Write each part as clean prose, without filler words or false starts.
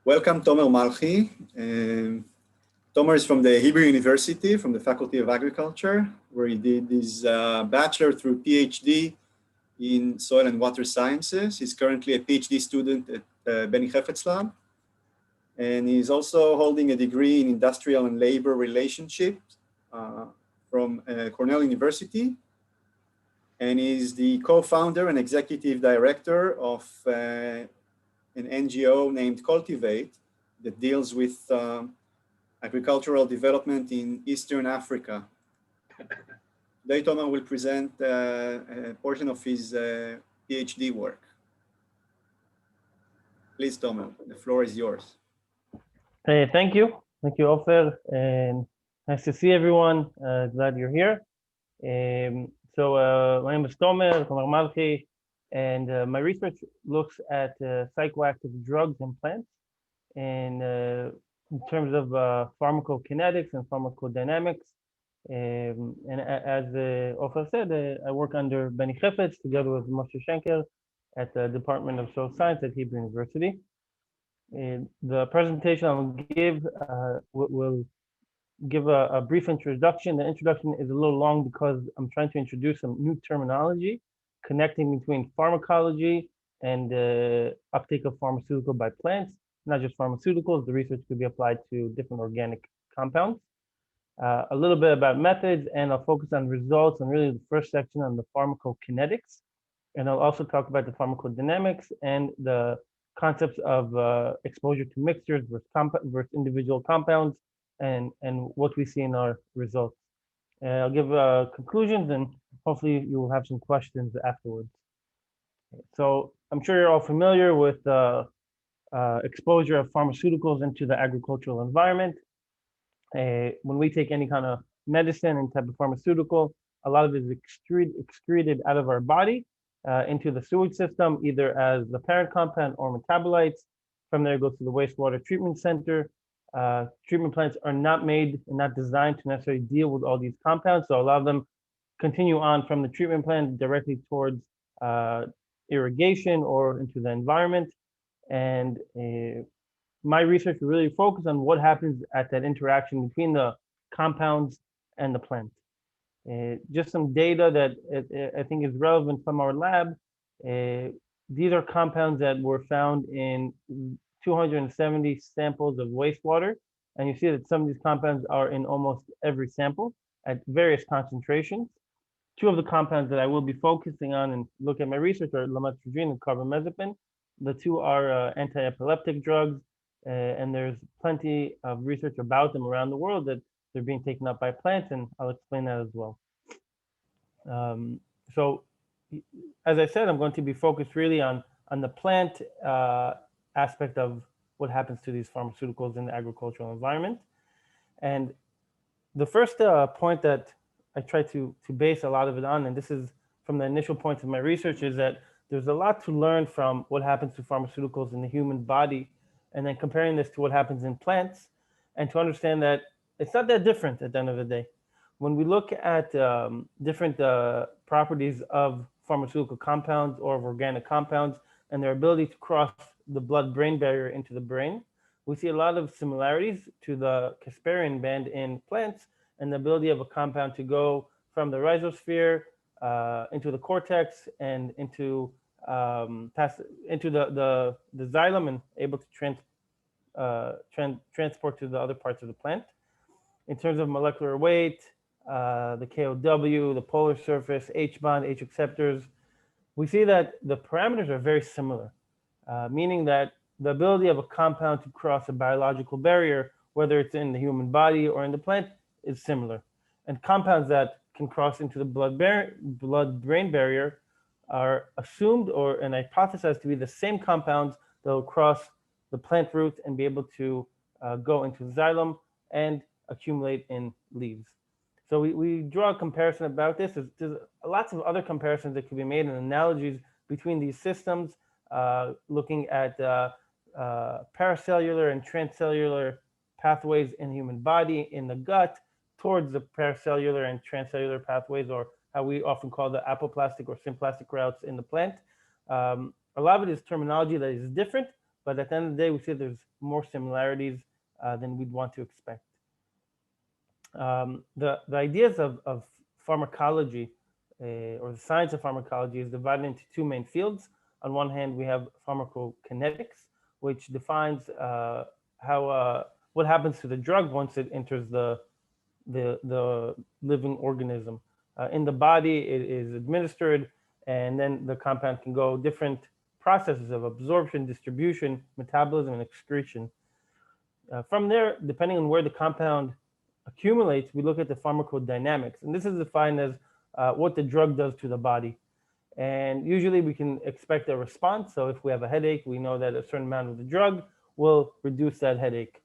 Welcome, Tomer Malchi. Tomer is from the Hebrew University, from the Faculty of Agriculture, where he did his bachelor through PhD in soil and water sciences. He's currently a PhD student at Beni Chefetz Lab. And he's also holding a degree in industrial and labor relationships from Cornell University. And he's the co-founder and executive director of an NGO named Cultivate that deals with agricultural development in Eastern Africa. Today, Tomer will present a portion of his PhD work. Please, Tomer, the floor is yours. Thank you, Ofer, and nice to see everyone. Glad you're here. My name is Tomer Malchi, and my research looks at psychoactive drugs in plants, and in terms of pharmacokinetics and pharmacodynamics. And as Ofer said, I work under Beni Chefetz together with Moshe Shenker at the Department of Social Science at Hebrew University. The presentation I will give will give a brief introduction. The introduction is a little long because I'm trying to introduce some new terminology connecting between pharmacology and the uptake of pharmaceutical by plants, not just pharmaceuticals. The research could be applied to different organic compounds. A little bit about methods, and I'll focus on results and really the first section on the pharmacokinetics. And I'll also talk about the pharmacodynamics and the concepts of exposure to mixtures versus individual compounds, and what we see in our results. I'll give conclusions, and hopefully you will have some questions afterwards. So I'm sure you're all familiar with exposure of pharmaceuticals into the agricultural environment. When we take any kind of medicine and type of pharmaceutical, a lot of it is excreted out of our body into the sewage system, either as the parent compound or metabolites. From there, it goes to the wastewater treatment center. Treatment plants are not made and not designed to necessarily deal with all these compounds, so a lot of them continue on from the treatment plant directly towards irrigation or into the environment. And my research will really focus on what happens at that interaction between the compounds and the plant. Just some data that I think is relevant from our lab. These are compounds that were found in 270 samples of wastewater. And you see that some of these compounds are in almost every sample at various concentrations. Two of the compounds that I will be focusing on and look at my research are lamotrigine and carbamazepine. The two are anti-epileptic drugs, and there's plenty of research about them around the world that they're being taken up by plants, and I'll explain that as well. So, as I said, I'm going to be focused really on the plant aspect of what happens to these pharmaceuticals in the agricultural environment. And the first point that I try to base a lot of it on, and this is from the initial points of my research, is that there's a lot to learn from what happens to pharmaceuticals in the human body, and then comparing this to what happens in plants, and to understand that it's not that different at the end of the day. When we look at different properties of pharmaceutical compounds or of organic compounds and their ability to cross the blood-brain barrier into the brain, we see a lot of similarities to the Casparian band in plants and the ability of a compound to go from the rhizosphere into the cortex and into into the xylem and able to transport to the other parts of the plant. In terms of molecular weight, the KOW, the polar surface, H bond, H acceptors, we see that the parameters are very similar, meaning that the ability of a compound to cross a biological barrier, whether it's in the human body or in the plant, is similar. And compounds that can cross into the blood-brain barrier are assumed and hypothesized to be the same compounds that will cross the plant roots and be able to go into the xylem and accumulate in leaves. So we draw a comparison about this. There's lots of other comparisons that could be made and analogies between these systems, looking at paracellular and transcellular pathways in the human body, in the gut, towards the paracellular and transcellular pathways, or how we often call the apoplastic or symplastic routes in the plant. A lot of it is terminology that is different, but at the end of the day, we see there's more similarities than we'd want to expect. The ideas of pharmacology or the science of pharmacology is divided into two main fields. On one hand, we have pharmacokinetics, which defines how what happens to the drug once it enters the living organism. In the body, it is administered, and then the compound can go different processes of absorption, distribution, metabolism, and excretion. From there, depending on where the compound accumulates, we look at the pharmacodynamics, and this is defined as what the drug does to the body. And usually we can expect a response. So if we have a headache, we know that a certain amount of the drug will reduce that headache.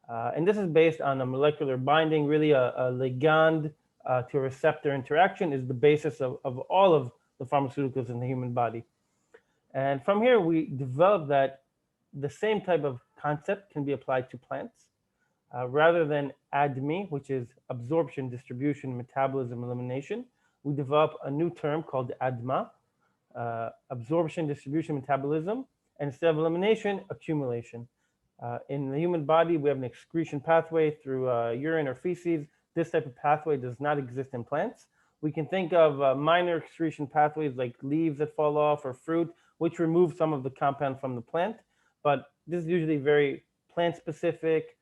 And this is based on a molecular binding. Really, a ligand to a receptor interaction is the basis of all of the pharmaceuticals in the human body. And from here, we developed that the same type of concept can be applied to plants. Rather than ADME, which is absorption, distribution, metabolism, elimination, we develop a new term called ADMA, absorption, distribution, metabolism, and instead of elimination, accumulation. In the human body, we have an excretion pathway through urine or feces. This type of pathway does not exist in plants. We can think of minor excretion pathways like leaves that fall off or fruit, which remove some of the compound from the plant. But this is usually very plant specific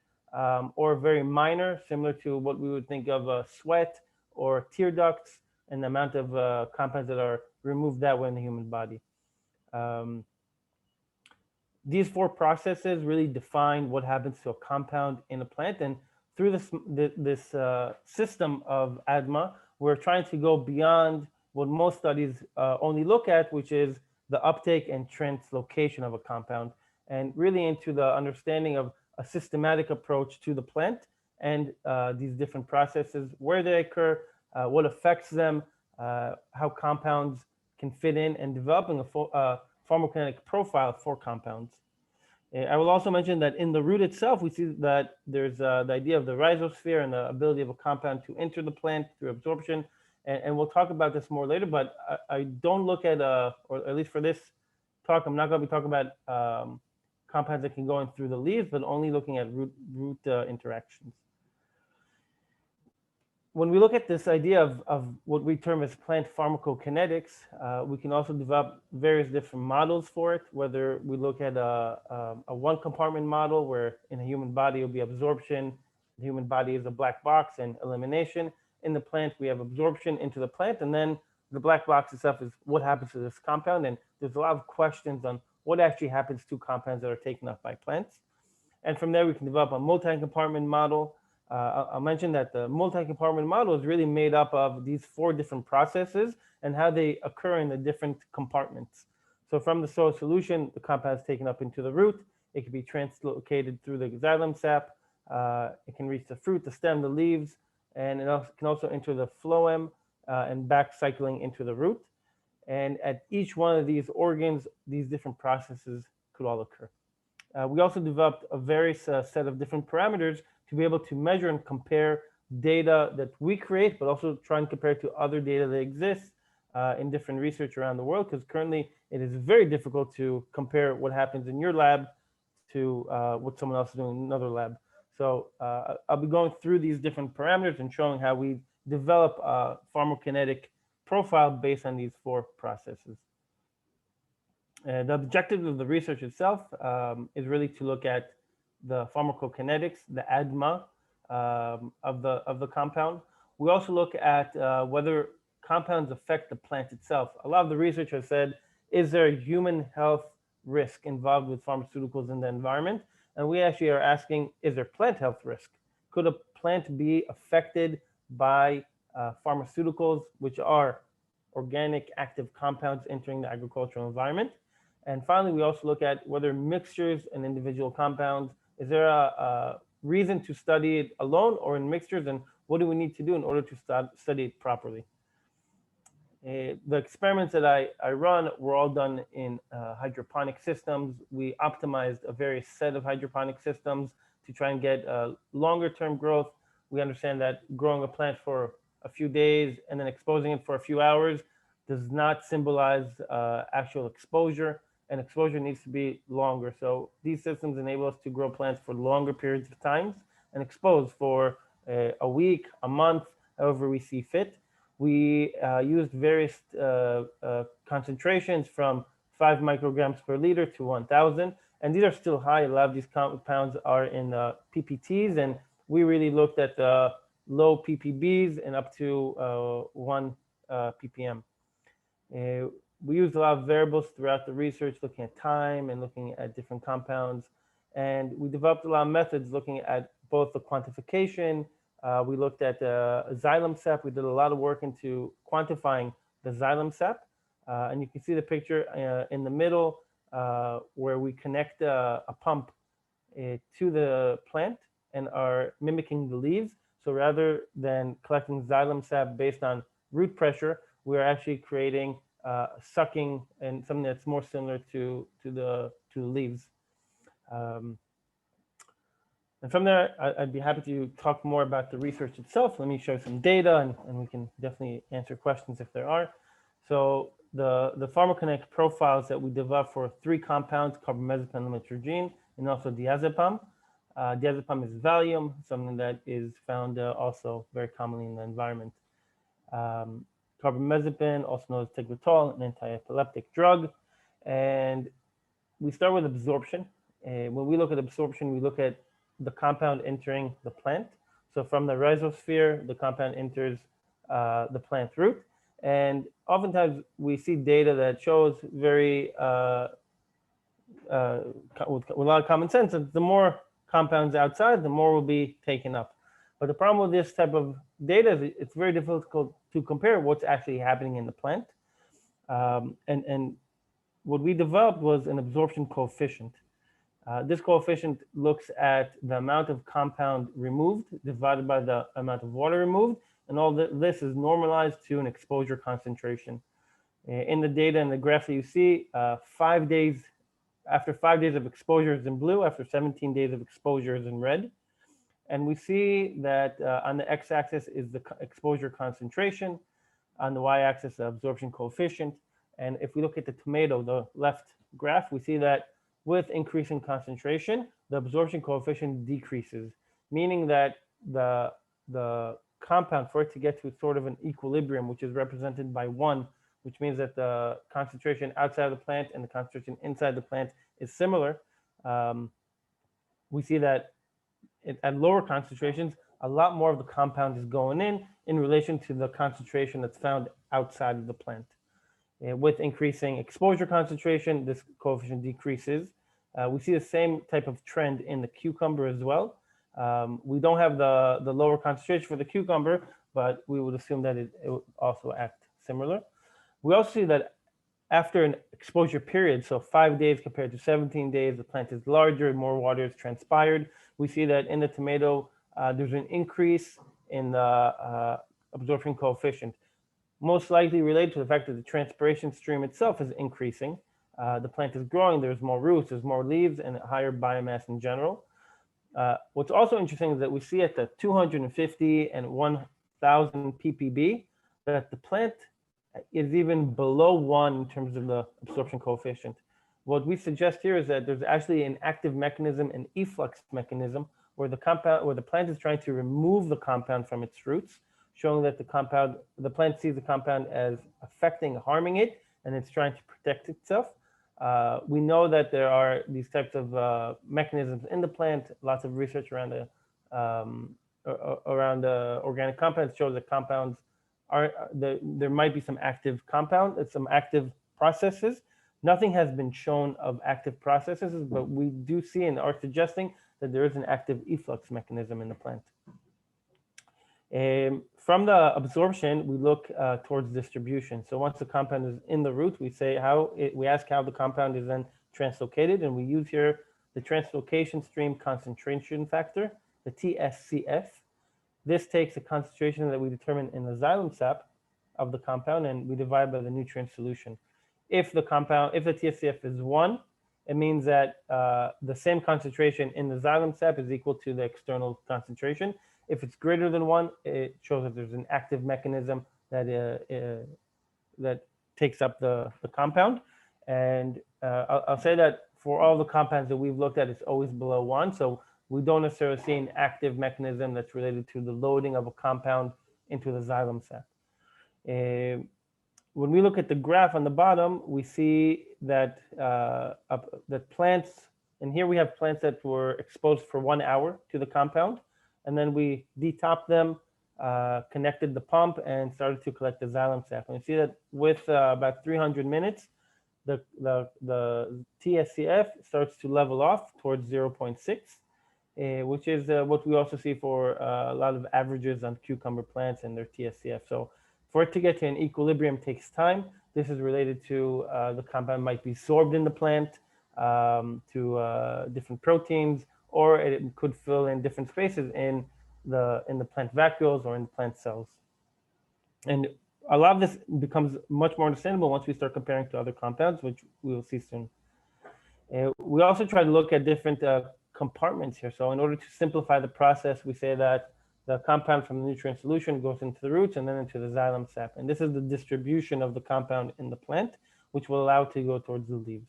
or very minor, similar to what we would think of sweat or tear ducts and the amount of compounds that are removed that way in the human body. These four processes really define what happens to a compound in a plant. And through this system of ADMA, we're trying to go beyond what most studies only look at, which is the uptake and translocation of a compound, and really into the understanding of a systematic approach to the plant and these different processes, where they occur, what affects them, how compounds can fit in, and developing a pharmacokinetic profile for compounds. I will also mention that in the root itself, we see that there's the idea of the rhizosphere and the ability of a compound to enter the plant through absorption. And we'll talk about this more later, but I don't look at, or at least for this talk, I'm not going to be talking about compounds that can go in through the leaves, but only looking at root interactions. When we look at this idea of what we term as plant pharmacokinetics, we can also develop various different models for it, whether we look at a one compartment model where in a human body it will be absorption, the human body is a black box, and elimination. In the plant, we have absorption into the plant, and then the black box itself is what happens to this compound. And there's a lot of questions on what actually happens to compounds that are taken up by plants. And from there, we can develop a multi-compartment model. I'll mention that the multi-compartment model is really made up of these four different processes and how they occur in the different compartments. So from the soil solution, the compound is taken up into the root. It can be translocated through the xylem sap. It can reach the fruit, the stem, the leaves, and it can also enter the phloem and back cycling into the root. And at each one of these organs, these different processes could all occur. We also developed a various set of different parameters to be able to measure and compare data that we create, but also try and compare it to other data that exists in different research around the world, because currently it is very difficult to compare what happens in your lab to what someone else is doing in another lab. So I'll be going through these different parameters and showing how we develop a pharmacokinetic profile based on these four processes. The objective of the research itself is really to look at the pharmacokinetics, the ADMA of the compound. We also look at whether compounds affect the plant itself. A lot of the research has said, is there a human health risk involved with pharmaceuticals in the environment? And we actually are asking, is there plant health risk? Could a plant be affected by pharmaceuticals, which are organic active compounds entering the agricultural environment? And finally, we also look at whether mixtures and individual compounds, is there a reason to study it alone or in mixtures, and what do we need to do in order to study it properly? The experiments that I run were all done in hydroponic systems. We optimized a various set of hydroponic systems to try and get longer term growth. We understand that growing a plant for a few days and then exposing it for a few hours does not symbolize actual exposure. and exposure needs to be longer. So these systems enable us to grow plants for longer periods of time and expose for a week, a month, however we see fit. We used various concentrations from 5 micrograms per liter to 1,000. And these are still high. A lot of these compounds are in PPTs, and we really looked at the low ppbs and up to 1 ppm. We used a lot of variables throughout the research, looking at time and looking at different compounds. And we developed a lot of methods looking at both the quantification. We looked at xylem sap. We did a lot of work into quantifying the xylem sap. And you can see the picture in the middle where we connect a pump to the plant and are mimicking the leaves. So rather than collecting xylem sap based on root pressure, we are actually creating sucking and something that's more similar to the leaves. And from there, I'd be happy to talk more about the research itself. Let me show some data, and we can definitely answer questions if there are. So the pharmacokinetic profiles that we developed for 3 compounds, carbamazepine, lamotrigine, and also diazepam. Diazepam is Valium, something that is found also very commonly in the environment. Carbamazepine, also known as tegretol, an anti-epileptic drug. And we start with absorption. When we look at absorption, we look at the compound entering the plant. So from the rhizosphere, the compound enters the plant root. And oftentimes we see data that shows very, with a lot of common sense, that the more compounds outside, the more will be taken up. But the problem with this type of data is it's very difficult to compare what's actually happening in the plant. And what we developed was an absorption coefficient. This coefficient looks at the amount of compound removed divided by the amount of water removed, and all this is normalized to an exposure concentration. In the data in the graph that you see, 5 days, after 5 days of exposure is in blue, after 17 days of exposure is in red. And we see that on the x-axis is the exposure concentration, on the y-axis the absorption coefficient. And if we look at the tomato, the left graph, we see that with increasing concentration, the absorption coefficient decreases, meaning that the compound, for it to get to sort of an equilibrium, which is represented by 1, which means that the concentration outside of the plant and the concentration inside the plant is similar. We see that at lower concentrations, a lot more of the compound is going in relation to the concentration that's found outside of the plant. With increasing exposure concentration, this coefficient decreases. We see the same type of trend in the cucumber as well. We don't have the lower concentration for the cucumber, but we would assume that it would also act similar. We also see that after an exposure period, so 5 days compared to 17 days, the plant is larger, more water is transpired. We see that in the tomato, there's an increase in the absorption coefficient, most likely related to the fact that the transpiration stream itself is increasing. The plant is growing, there's more roots, there's more leaves, and higher biomass in general. What's also interesting is that we see at the 250 and 1,000 ppb that the plant is even below 1 in terms of the absorption coefficient. What we suggest here is that there's actually an active mechanism, an efflux mechanism, where the plant is trying to remove the compound from its roots, showing that the plant sees the compound as affecting, harming it, and it's trying to protect itself. We know that there are these types of mechanisms in the plant. Lots of research around organic compounds shows that compounds there might be some active some active processes. Nothing has been shown of active processes, but we do see and are suggesting that there is an active efflux mechanism in the plant. From the absorption, we look towards distribution. So once the compound is in the root, we ask how the compound is then translocated, and we use here the translocation stream concentration factor, the TSCF. This takes a concentration that we determine in the xylem sap of the compound, and we divide by the nutrient solution. If the TSCF is 1, it means that the same concentration in the xylem sap is equal to the external concentration. If it's greater than 1, it shows that there's an active mechanism that takes up the compound. And I'll say that for all the compounds that we've looked at, it's always below 1. So we don't necessarily see an active mechanism that's related to the loading of a compound into the xylem sac. When we look at the graph on the bottom, we see that that plants, and here we have plants that were exposed for 1 hour to the compound, and then we detopped them, connected the pump, and started to collect the xylem sac. And you see that with about 300 minutes, the TSCF starts to level off towards 0.6, which is what we also see for a lot of averages on cucumber plants and their TSCF. So for it to get to an equilibrium takes time. This is related to the compound might be sorbed in the plant to different proteins, or it could fill in different spaces in the plant vacuoles or in the plant cells. And a lot of this becomes much more understandable once we start comparing to other compounds, which we will see soon. We also try to look at different compartments here. So in order to simplify the process, we say that the compound from the nutrient solution goes into the roots and then into the xylem sap. And this is the distribution of the compound in the plant, which will allow it to go towards the leaves.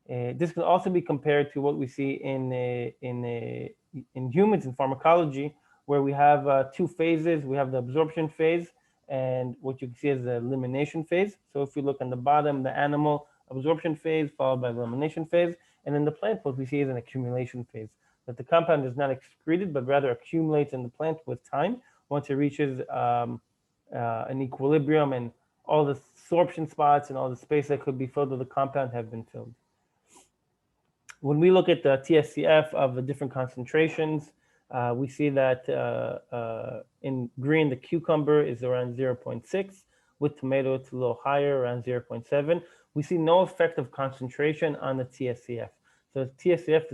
This can also be compared to what we see in humans in pharmacology, where we have 2 phases. We have the absorption phase and what you can see as the elimination phase. So if you look on the bottom, the animal absorption phase followed by the elimination phase, and in the plant, what we see is an accumulation phase, that the compound is not excreted, but rather accumulates in the plant with time once it reaches an equilibrium and all the sorption spots and all the space that could be filled with the compound have been filled. When we look at the TSCF of the different concentrations, we see that in green, the cucumber is around 0.6. With tomato, it's a little higher, around 0.7. We see no effect of concentration on the TSCF. So TSCF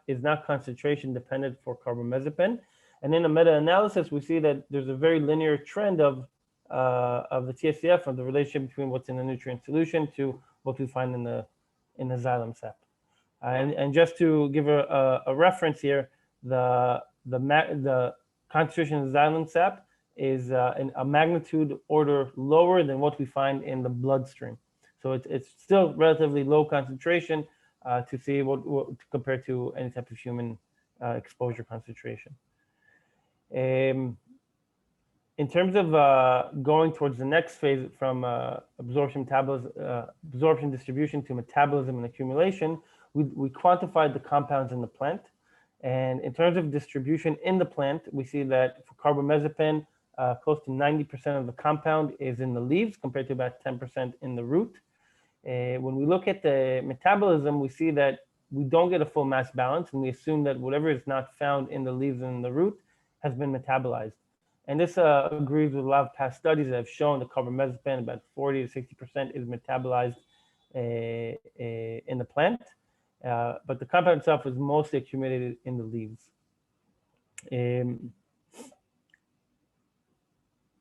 is not concentration dependent for carbamazepine. And in a meta-analysis, we see that there's a very linear trend of the TSCF, of the relationship between what's in the nutrient solution to what we find in the xylem sap. And just to give a reference here, the concentration of xylem sap is in a magnitude order lower than what we find in the bloodstream. So it's still relatively low concentration to see what compared to any type of human exposure concentration. In terms of going towards the next phase from absorption distribution to metabolism and accumulation, we quantified the compounds in the plant. And in terms of distribution in the plant, we see that for carbamazepine, close to 90% of the compound is in the leaves compared to about 10% in the root. When we look at the metabolism, we see that we don't get a full mass balance, and we assume that whatever is not found in the leaves and in the root has been metabolized. And this agrees with a lot of past studies that have shown that carbamazepine, about 40 to 60% is metabolized in the plant. But the compound itself is mostly accumulated in the leaves.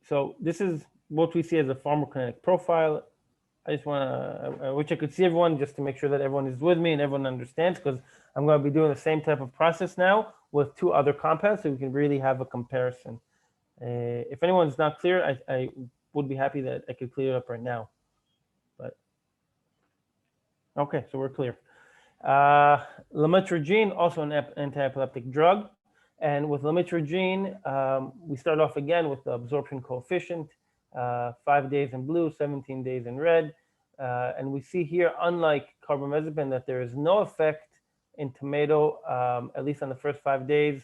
So this is what we see as a pharmacokinetic profile. I just want to, I wish I could see everyone just to make sure that everyone is with me and everyone understands, because I'm going to be doing the same type of process now with 2 other compounds so we can really have a comparison. If anyone's not clear, I would be happy that I could clear it up right now. But okay, so we're clear. Lamotrigine, also an anti-epileptic drug. And with lamotrigine, we start off again with the absorption coefficient, 5 days in blue, 17 days in red. And we see here, unlike carbamazepine, that there is no effect in tomato, at least on the first 5 days,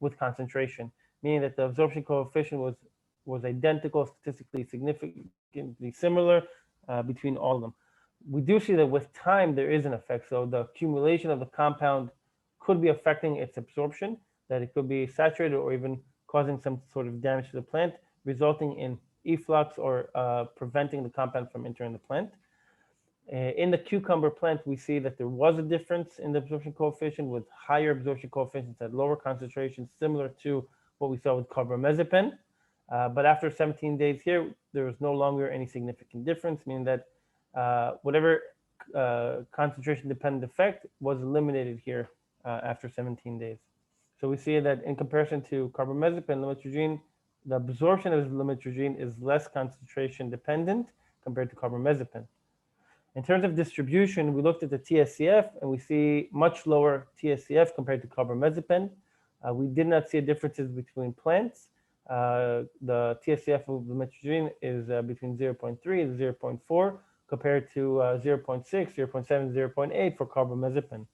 with concentration, meaning that the absorption coefficient was identical, statistically significantly similar between all of them. We do see that with time, there is an effect. So the accumulation of the compound could be affecting its absorption, that it could be saturated or even causing some sort of damage to the plant, resulting in efflux or preventing the compound from entering the plant. In the cucumber plant, we see that there was a difference in the absorption coefficient, with higher absorption coefficients at lower concentrations, similar to what we saw with carbamazepine. But after 17 days here, there was no longer any significant difference, meaning that whatever concentration-dependent effect was eliminated here after 17 days. So we see that in comparison to carbamazepine, lamotrigine, the absorption of lamotrigine is less concentration-dependent compared to carbamazepine. In terms of distribution, we looked at the TSCF and we see much lower TSCF compared to carbamazepine. We did not see differences between plants. The TSCF of lamotrigine is between 0.3 and 0.4 compared to 0.6, 0.7, 0.8 for carbamazepine.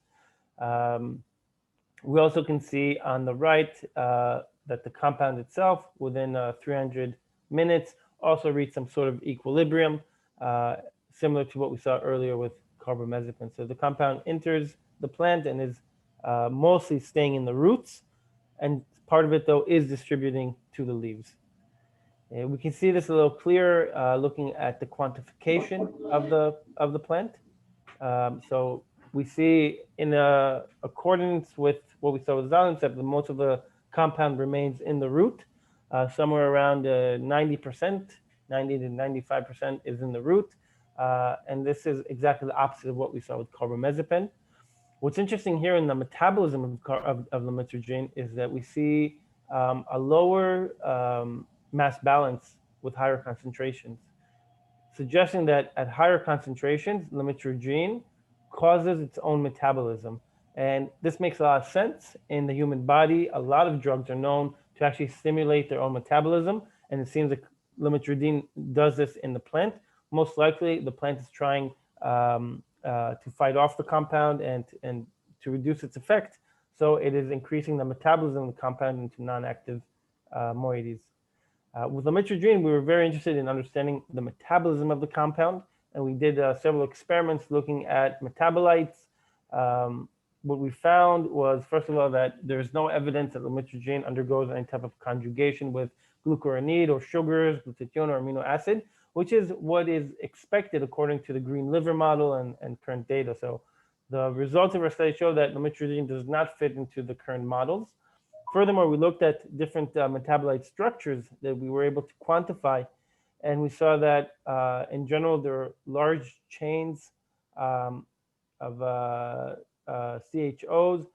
We also can see on the right that the compound itself within 300 minutes also reached some sort of equilibrium, similar to what we saw earlier with carbamazepine. So the compound enters the plant and is mostly staying in the roots, and part of it though is distributing to the leaves. We can see this a little clearer looking at the quantification of the plant. So we see in accordance with what we saw with xylem, that most of the compound remains in the root, somewhere around 90%, 90 to 95% is in the root. And this is exactly the opposite of what we saw with carbamazepine. What's interesting here in the metabolism of lamotrigine is that we see a lower mass balance with higher concentrations, suggesting that at higher concentrations, lamotrigine causes its own metabolism. And this makes a lot of sense. In the human body, a lot of drugs are known to actually stimulate their own metabolism. And it seems like lamotrigine does this in the plant. Most likely, the plant is trying to fight off the compound and to reduce its effect. So it is increasing the metabolism of the compound into non-active moieties. With lamotrigine, we were very interested in understanding the metabolism of the compound, and we did several experiments looking at metabolites. What we found was, first of all, that there's no evidence that lamotrigine undergoes any type of conjugation with glucuronide or sugars, glutathione or amino acid, which is what is expected according to the green liver model and current data. So the results of our study show that lamotrigine does not fit into the current models. Furthermore, we looked at different metabolite structures that we were able to quantify, and we saw that in general, there are large chains of CHOs,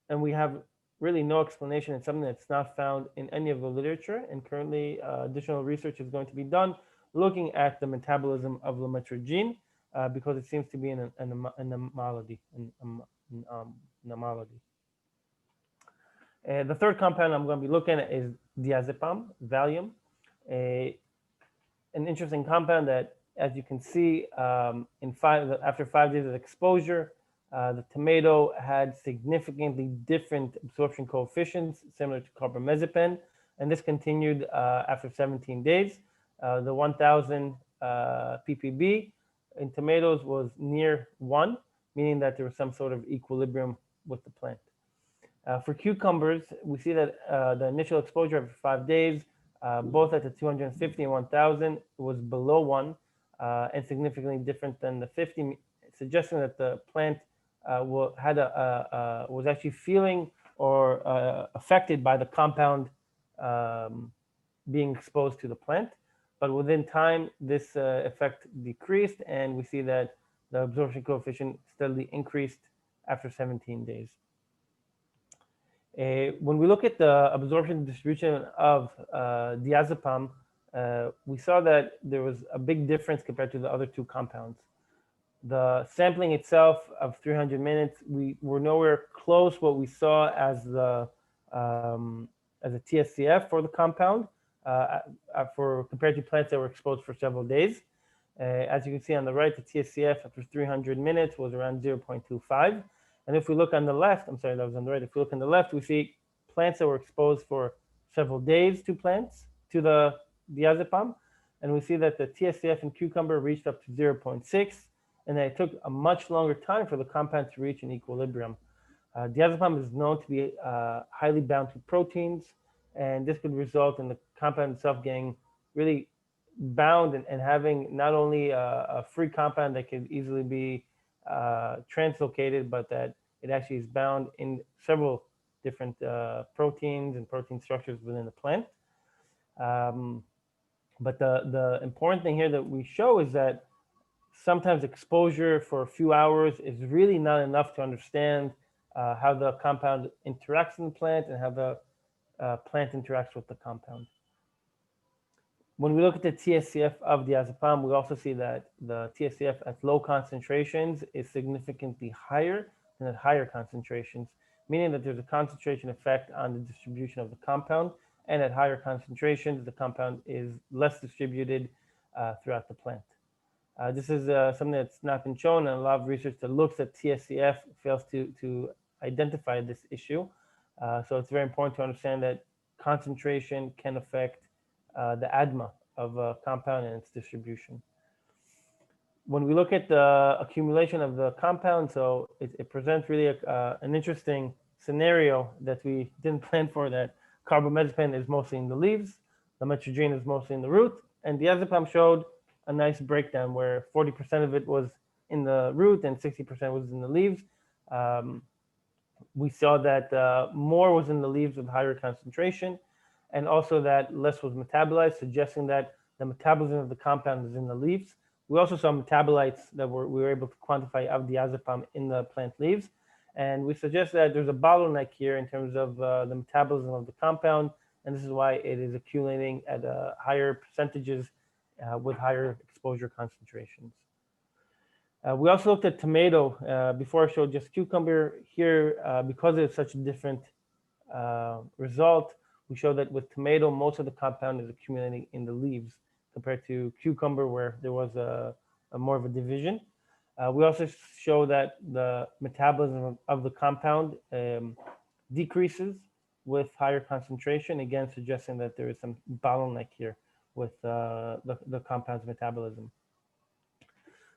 and we have really no explanation. It's something that's not found in any of the literature, and currently additional research is going to be done looking at the metabolism of lamotrigine because it seems to be an anomaly. The third compound I'm going to be looking at is diazepam, Valium, an interesting compound that, as you can see, after 5 days of exposure, the tomato had significantly different absorption coefficients, similar to carbamazepine, and this continued after 17 days. The 1,000 ppb in tomatoes was near 1, meaning that there was some sort of equilibrium with the plant. For cucumbers, we see that the initial exposure after 5 days, both at the 250 and 1,000, was below 1 and significantly different than the 50, suggesting that the plant was actually feeling or affected by the compound being exposed to the plant. But within time, this effect decreased, and we see that the absorption coefficient steadily increased after 17 days. When we look at the absorption distribution of diazepam, we saw that there was a big difference compared to the other two compounds. The sampling itself of 300 minutes, we were nowhere close what we saw as a TSCF for the compound, compared to plants that were exposed for several days. As you can see on the right, the TSCF after 300 minutes was around 0.25. And if we look on the left, I'm sorry, that was on the right. If we look on the left, we see plants that were exposed for several days to the diazepam. And we see that the TSCF in cucumber reached up to 0.6, and that it took a much longer time for the compound to reach an equilibrium. Diazepam is known to be highly bound to proteins, and this could result in the compound itself getting really bound and having not only a free compound that can easily be translocated, but that it actually is bound in several different proteins and protein structures within the plant. But the important thing here that we show is that sometimes exposure for a few hours is really not enough to understand how the compound interacts in the plant and how the plant interacts with the compound. When we look at the TSCF of diazepam, we also see that the TSCF at low concentrations is significantly higher than at higher concentrations, meaning that there's a concentration effect on the distribution of the compound, and at higher concentrations, the compound is less distributed throughout the plant. This is something that's not been shown, and a lot of research that looks at TSCF fails to identify this issue. So it's very important to understand that concentration can affect the ADMA of a compound and its distribution. When we look at the accumulation of the compound, so it presents really an interesting scenario that we didn't plan for, that carbamazepine is mostly in the leaves, lamotrigine is mostly in the root, and diazepam showed a nice breakdown where 40% of it was in the root and 60% was in the leaves. We saw that more was in the leaves with higher concentration, and also that less was metabolized, suggesting that the metabolism of the compound is in the leaves. We also saw metabolites that we were able to quantify of diazepam in the plant leaves. And we suggest that there's a bottleneck here in terms of the metabolism of the compound, and this is why it is accumulating at higher percentages with higher exposure concentrations. We also looked at tomato. Before I showed just cucumber. Here, because it's such a different result, we show that with tomato, most of the compound is accumulating in the leaves compared to cucumber, where there was a more of a division. We also show that the metabolism of the compound decreases with higher concentration, again suggesting that there is some bottleneck here with the compound's metabolism.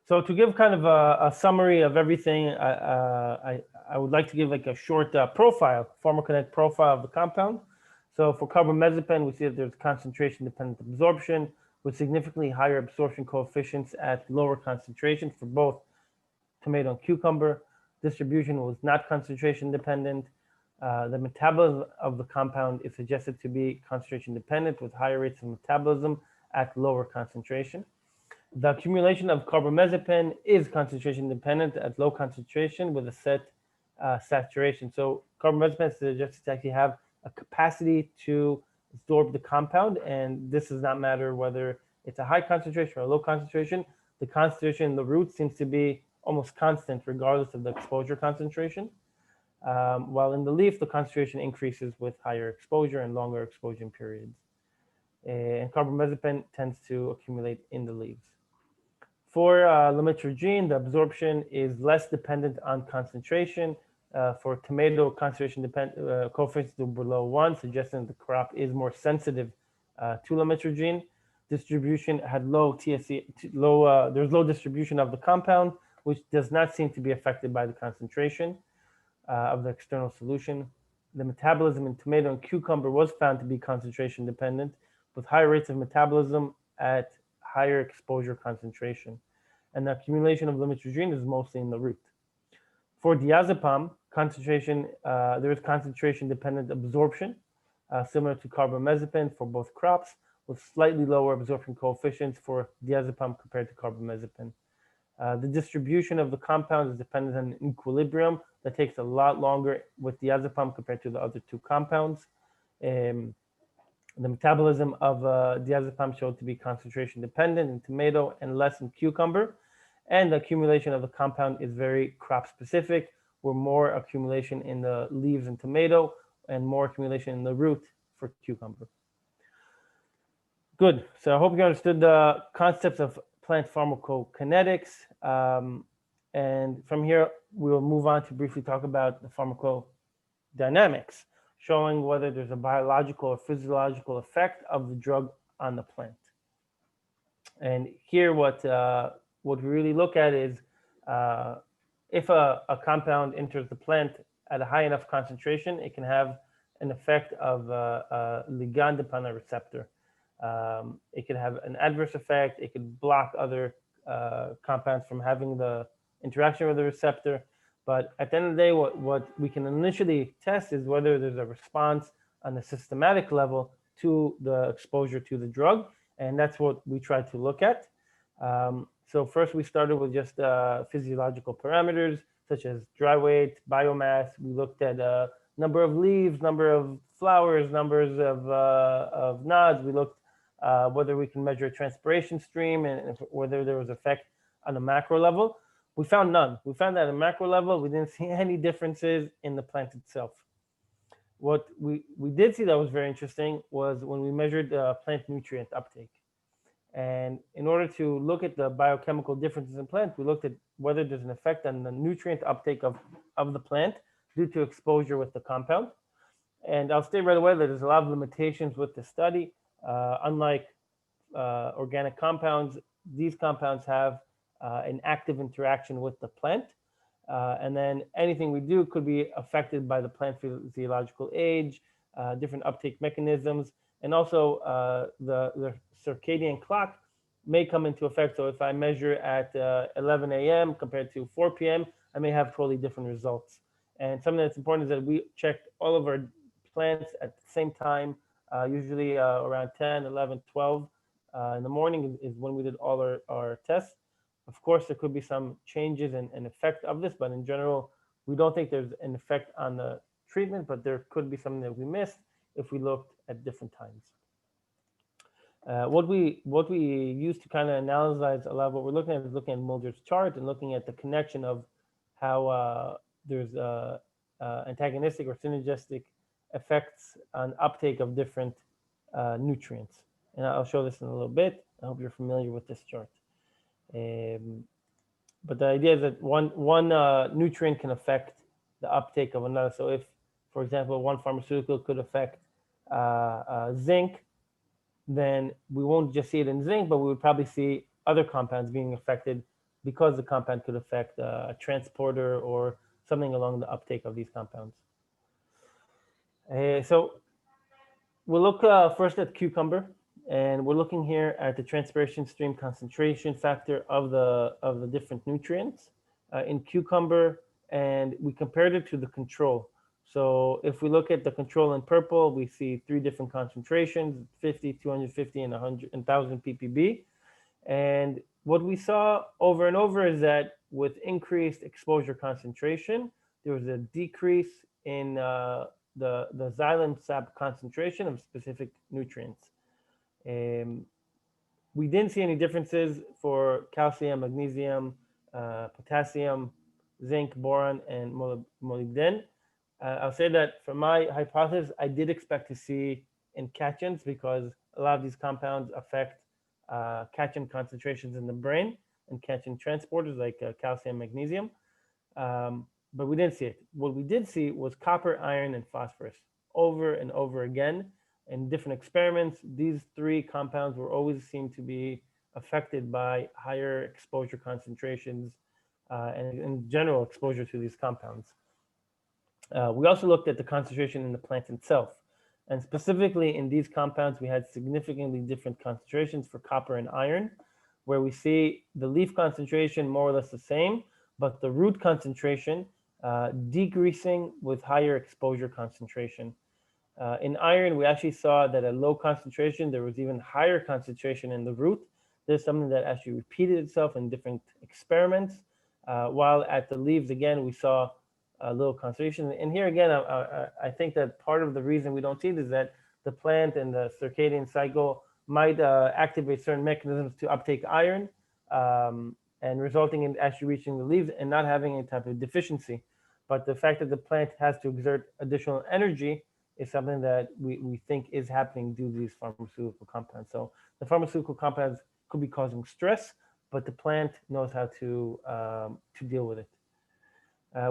So to give kind of a summary of everything, I would like to give like a short profile, pharmacokinetic profile of the compound. So for carbamazepine, we see that there's concentration-dependent absorption with significantly higher absorption coefficients at lower concentration for both tomato and cucumber. Distribution was not concentration-dependent. The metabolism of the compound is suggested to be concentration-dependent with higher rates of metabolism at lower concentration. The accumulation of carbamazepine is concentration-dependent at low concentration with a set saturation. So carbamazepine is suggested to actually have a capacity to absorb the compound, and this does not matter whether it's a high concentration or a low concentration. The concentration in the root seems to be almost constant regardless of the exposure concentration, while in the leaf, the concentration increases with higher exposure and longer exposure periods. And carbamazepine tends to accumulate in the leaves. For lamotrigine, the absorption is less dependent on concentration. For tomato, concentration coefficients are below 1, suggesting the crop is more sensitive to lamotrigine. Distribution had low TSC, there's low distribution of the compound, which does not seem to be affected by the concentration of the external solution. The metabolism in tomato and cucumber was found to be concentration dependent, with higher rates of metabolism at higher exposure concentration. And the accumulation of lamotrigine is mostly in the root. For diazepam, there is concentration-dependent absorption, similar to carbamazepine for both crops, with slightly lower absorption coefficients for diazepam compared to carbamazepine. The distribution of the compound is dependent on an equilibrium that takes a lot longer with diazepam compared to the other two compounds. The metabolism of diazepam showed to be concentration-dependent in tomato and less in cucumber. And the accumulation of the compound is very crop-specific, with more accumulation in the leaves in tomato and more accumulation in the root for cucumber. Good. So I hope you understood the concepts of plant pharmacokinetics. And from here, we will move on to briefly talk about the pharmacodynamics, showing whether there's a biological or physiological effect of the drug on the plant. And here, what we really look at is if a compound enters the plant at a high enough concentration, it can have an effect of a ligand upon a receptor. It could have an adverse effect. It could block other compounds from having the interaction with the receptor. But at the end of the day, what we can initially test is whether there's a response on the systematic level to the exposure to the drug. And that's what we try to look at. So first we started with just physiological parameters, such as dry weight, biomass. We looked at number of leaves, number of flowers, numbers of nodes. We looked whether we can measure a transpiration stream and whether there was effect on a macro level. We found none. We found that at a macro level, we didn't see any differences in the plant itself. What we did see that was very interesting was when we measured plant nutrient uptake. And in order to look at the biochemical differences in plants, we looked at whether there's an effect on the nutrient uptake of the plant due to exposure with the compound. And I'll state right away that there's a lot of limitations with the study. Unlike organic compounds, these compounds have an active interaction with the plant. And then anything we do could be affected by the plant physiological age, different uptake mechanisms, and also the circadian clock may come into effect. So if I measure at 11 a.m. compared to 4 p.m., I may have totally different results. And something that's important is that we checked all of our plants at the same time, usually around 10, 11, 12 in the morning is when we did all our tests. Of course, there could be some changes and effect of this, but in general, we don't think there's an effect on the treatment, but there could be something that we missed if we looked at different times. What we use to kind of analyze a lot of what we're looking at is looking at Mulder's chart and looking at the connection of how there's antagonistic or synergistic effects on uptake of different nutrients. And I'll show this in a little bit. I hope you're familiar with this chart. But the idea is that one nutrient can affect the uptake of another. So if, for example, one pharmaceutical could affect zinc, then we won't just see it in zinc, but we would probably see other compounds being affected because the compound could affect a transporter or something along the uptake of these compounds. So we'll look first at cucumber, and we're looking here at the transpiration stream concentration factor of the different nutrients in cucumber, and we compared it to the control. So if we look at the control in purple, we see 3 different concentrations, 50, 250, and 100, and 1000 ppb. And what we saw over and over is that with increased exposure concentration, there was a decrease in the xylem sap concentration of specific nutrients. We didn't see any differences for calcium, magnesium, potassium, zinc, boron, and molybdenum. I'll say that for my hypothesis, I did expect to see in catechins because a lot of these compounds affect catechin concentrations in the brain and catechin transporters like calcium, magnesium. But we didn't see it. What we did see was copper, iron, and phosphorus over and over again. In different experiments, these 3 compounds were always seemed to be affected by higher exposure concentrations and in general exposure to these compounds. We also looked at the concentration in the plant itself. And specifically in these compounds, we had significantly different concentrations for copper and iron, where we see the leaf concentration more or less the same, but the root concentration decreasing with higher exposure concentration. In iron, we actually saw that at low concentration, there was even higher concentration in the root. There's something that actually repeated itself in different experiments, while at the leaves, again, we saw a little concentration. And here again, I think that part of the reason we don't see it is that the plant and the circadian cycle might activate certain mechanisms to uptake iron and resulting in actually reaching the leaves and not having any type of deficiency. But the fact that the plant has to exert additional energy is something that we think is happening due to these pharmaceutical compounds. So the pharmaceutical compounds could be causing stress, but the plant knows how to deal with it.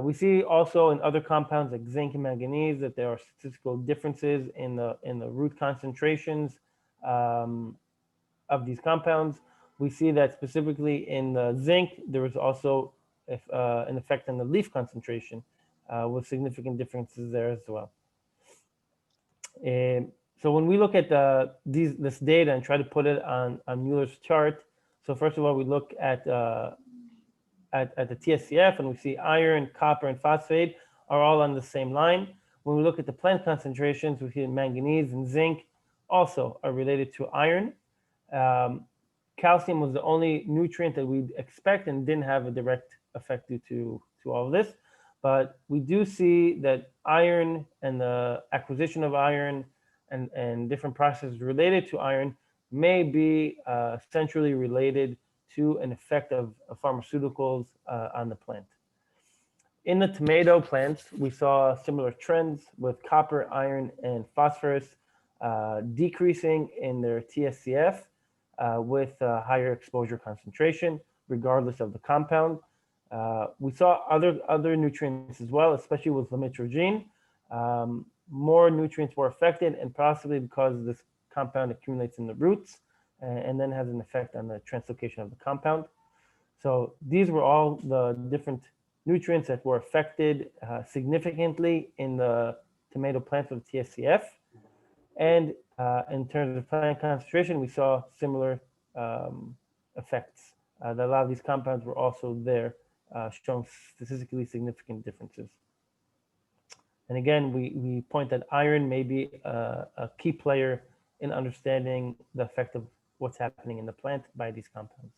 We see also in other compounds like zinc and manganese that there are statistical differences in the root concentrations of these compounds. We see that specifically in the zinc, there was also an effect on the leaf concentration with significant differences there as well. So when we look at this data and try to put it on Mueller's chart, so first of all, we look at the TSCF and we see iron, copper, and phosphate are all on the same line. When we look at the plant concentrations, we see manganese and zinc also are related to iron. Calcium was the only nutrient that we'd expect and didn't have a direct effect due to all of this. But we do see that iron and the acquisition of iron and different processes related to iron may be centrally related to an effect of pharmaceuticals on the plant. In the tomato plants, we saw similar trends with copper, iron, and phosphorus decreasing in their TSCF with higher exposure concentration, regardless of the compound. We saw other nutrients as well, especially with lametrogene. More nutrients were affected, and possibly because this compound accumulates in the roots and then has an effect on the translocation of the compound. So these were all the different nutrients that were affected significantly in the tomato plants with TSCF. And in terms of plant concentration, we saw similar effects. That a lot of these compounds were also there, showing statistically significant differences. And again, we point that iron may be a key player in understanding the effect of what's happening in the plant by these compounds.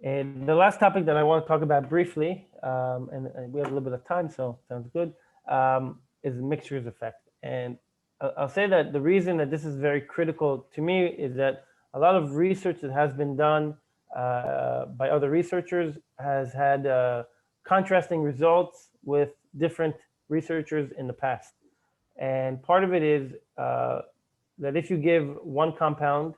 And the last topic that I want to talk about briefly, and we have a little bit of time, so sounds good, is the mixtures effect. And I'll say that the reason that this is very critical to me is that a lot of research that has been done by other researchers has had contrasting results with different researchers in the past. And part of it is that if you give one compound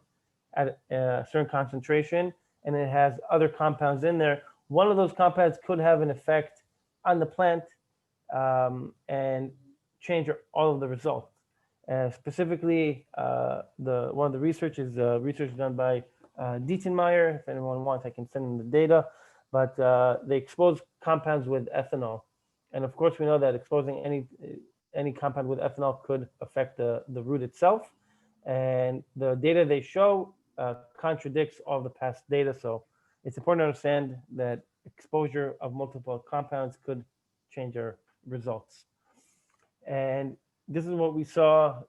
at a certain concentration and it has other compounds in there, one of those compounds could have an effect on the plant and change all of the results. Specifically, one of the research is research done by Dietenmeyer. If anyone wants, I can send them the data. But they exposed compounds with ethanol. And of course, we know that exposing any compound with ethanol could affect the root itself. And the data they show contradicts all the past data. So it's important to understand that exposure of multiple compounds could change our results. And this is what we saw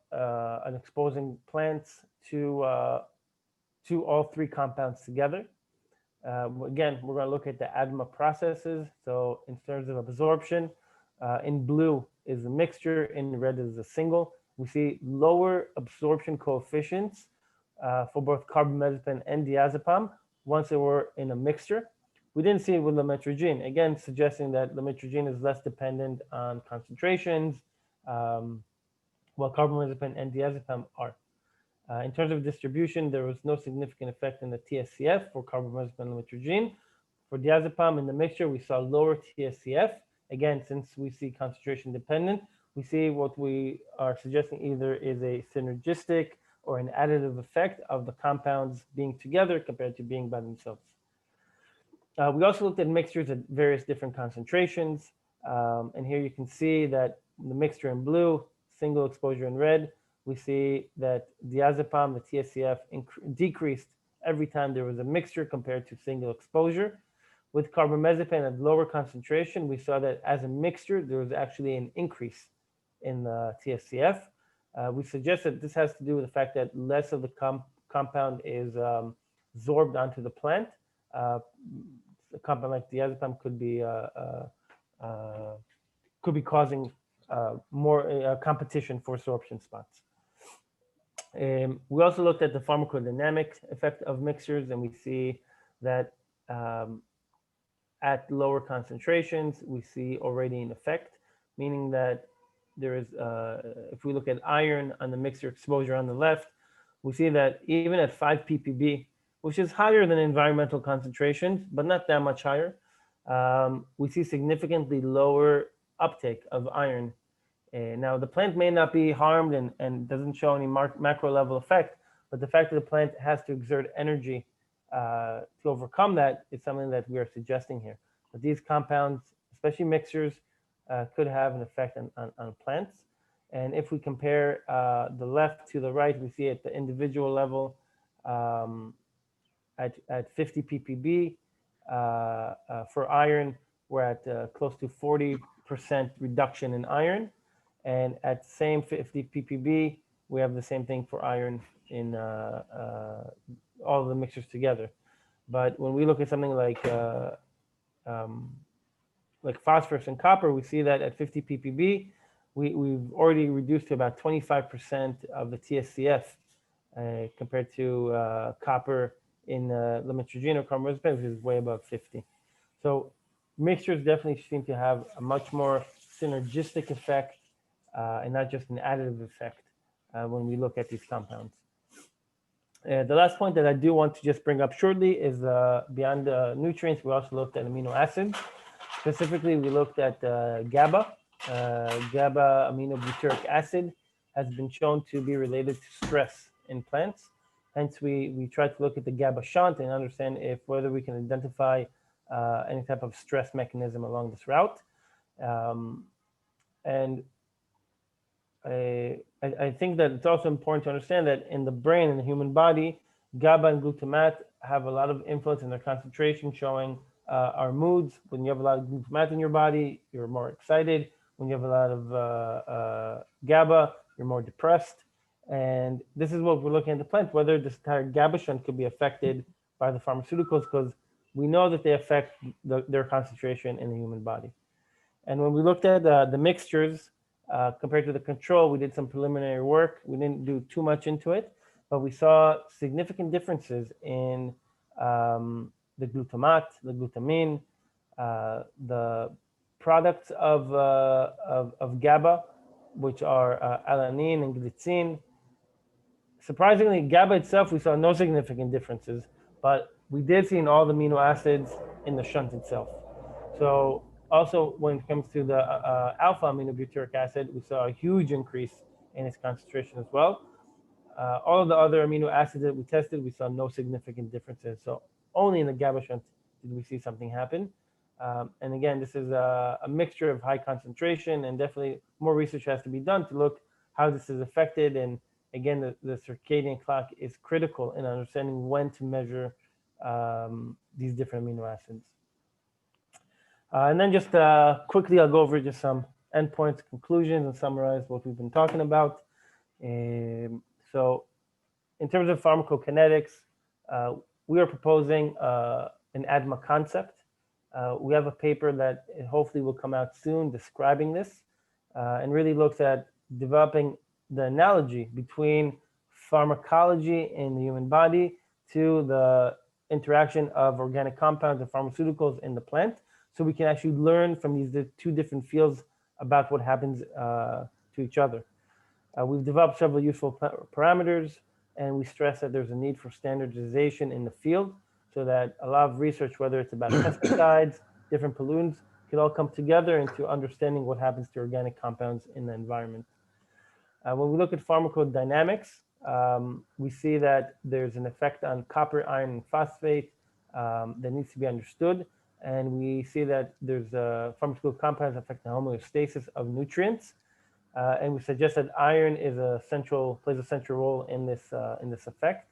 in exposing plants to all three compounds together. Again, we're going to look at the ADMA processes. So in terms of absorption, in blue is a mixture, in red is a single. We see lower absorption coefficients for both carbamazepine and diazepam once they were in a mixture. We didn't see it with lametrogene, again, suggesting that lametrogene is less dependent on concentrations, while carbamazepine and diazepam are. In terms of distribution, there was no significant effect in the TSCF for carbamazepine and lametrogene. For diazepam in the mixture, we saw lower TSCF. Again, since we see concentration dependent, we see what we are suggesting either is a synergistic or an additive effect of the compounds being together compared to being by themselves. We also looked at mixtures at various different concentrations. And here you can see that the mixture in blue, single exposure in red, we see that diazepam, the TSCF, decreased every time there was a mixture compared to single exposure. With carbamazepine at lower concentration, we saw that as a mixture, there was actually an increase in the TSCF. We suggest that this has to do with the fact that less of the compound is absorbed onto the plant. A compound like diazepam could be causing more competition for absorption spots. We also looked at the pharmacodynamic effect of mixtures, and we see that at lower concentrations, we see already an effect, meaning that there is, if we look at iron on the mixture exposure on the left, we see that even at 5 ppb, which is higher than environmental concentrations, but not that much higher, we see significantly lower uptake of iron. Now, the plant may not be harmed and doesn't show any macro level effect, but the fact that the plant has to exert energy to overcome that is something that we are suggesting here. But these compounds, especially mixtures, could have an effect on plants. And if we compare the left to the right, we see at the individual level at 50 ppb for iron, we're at close to 40% reduction in iron. And at same 50 ppb, we have the same thing for iron in all of the mixtures together. But when we look at something like phosphorus and copper, we see that at 50 ppb, we've already reduced to about 25% of the TSCF compared to copper in lamotrigine or carbamazepine, which is way above 50. So mixtures definitely seem to have a much more synergistic effect and not just an additive effect when we look at these compounds. The last point that I do want to just bring up shortly is beyond nutrients, we also looked at amino acids. Specifically, we looked at GABA. GABA aminobutyric acid has been shown to be related to stress in plants. Hence, we tried to look at the GABA shunt and understand whether we can identify any type of stress mechanism along this route. And I think that it's also important to understand that in the brain, in the human body, GABA and glutamate have a lot of influence in their concentration, showing our moods. When you have a lot of glutamate in your body, you're more excited. When you have a lot of GABA, you're more depressed. And this is what we're looking at the plant, whether this entire GABA shunt could be affected by the pharmaceuticals, because we know that they affect their concentration in the human body. And when we looked at the mixtures, compared to the control, we did some preliminary work. We didn't do too much into it, but we saw significant differences in the glutamate, the glutamine, the products of GABA, which are alanine and glycine. Surprisingly, GABA itself, we saw no significant differences, but we did see in all the amino acids in the shunt itself. So also, when it comes to the alpha aminobutyric acid, we saw a huge increase in its concentration as well. All of the other amino acids that we tested, we saw no significant differences. So only in the GABA shunt did we see something happen. And again, this is a mixture of high concentration, and definitely more research has to be done to look how this is affected. And again, the circadian clock is critical in understanding when to measure these different amino acids. And then just quickly, I'll go over just some endpoints, conclusions, and summarize what we've been talking about. So in terms of pharmacokinetics, we are proposing an ADMA concept. We have a paper that hopefully will come out soon describing this and really looks at developing the analogy between pharmacology in the human body to the interaction of organic compounds and pharmaceuticals in the plant. So we can actually learn from these two different fields about what happens to each other. We've developed several useful parameters, and we stress that there's a need for standardization in the field so that a lot of research, whether it's about pesticides, different pollutants, can all come together into understanding what happens to organic compounds in the environment. When we look at pharmacodynamics, we see that there's an effect on copper, iron, and phosphate that needs to be understood. And we see that there's pharmaceutical compounds affect the homeostasis of nutrients. And we suggest that iron plays a central role in this effect.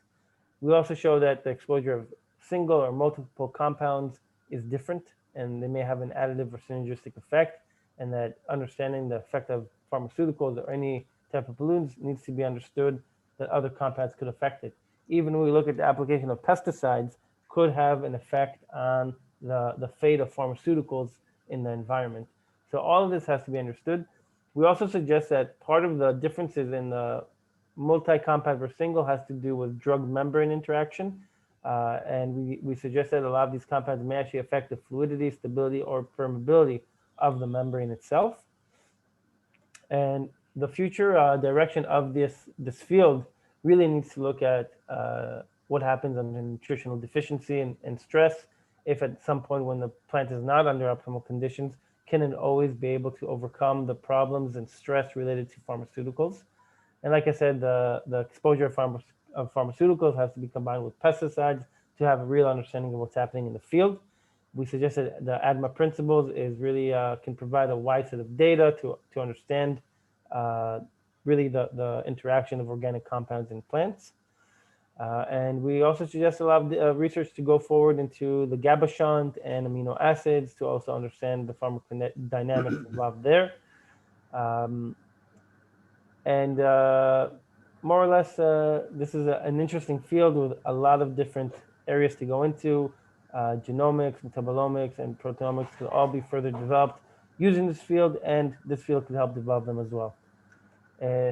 We also show that the exposure of single or multiple compounds is different, and they may have an additive or synergistic effect, and that understanding the effect of pharmaceuticals or any type of pollutants needs to be understood that other compounds could affect it. Even when we look at the application of pesticides, could have an effect on the fate of pharmaceuticals in the environment. So all of this has to be understood. We also suggest that part of the differences in the multi-compound versus single has to do with drug membrane interaction. And we suggest that a lot of these compounds may actually affect the fluidity, stability, or permeability of the membrane itself. And the future direction of this field really needs to look at what happens under nutritional deficiency and stress. If at some point when the plant is not under optimal conditions, can it always be able to overcome the problems and stress related to pharmaceuticals? And like I said, the exposure of pharmaceuticals has to be combined with pesticides to have a real understanding of what's happening in the field. We suggest that the ADMA principles is really can provide a wide set of data to understand really the interaction of organic compounds in plants. And we also suggest a lot of research to go forward into the GABA shunt and amino acids to also understand the pharmacodynamics involved there. And more or less, this is an interesting field with a lot of different areas to go into. Genomics, metabolomics, and proteomics could all be further developed using this field, and this field could help develop them as well.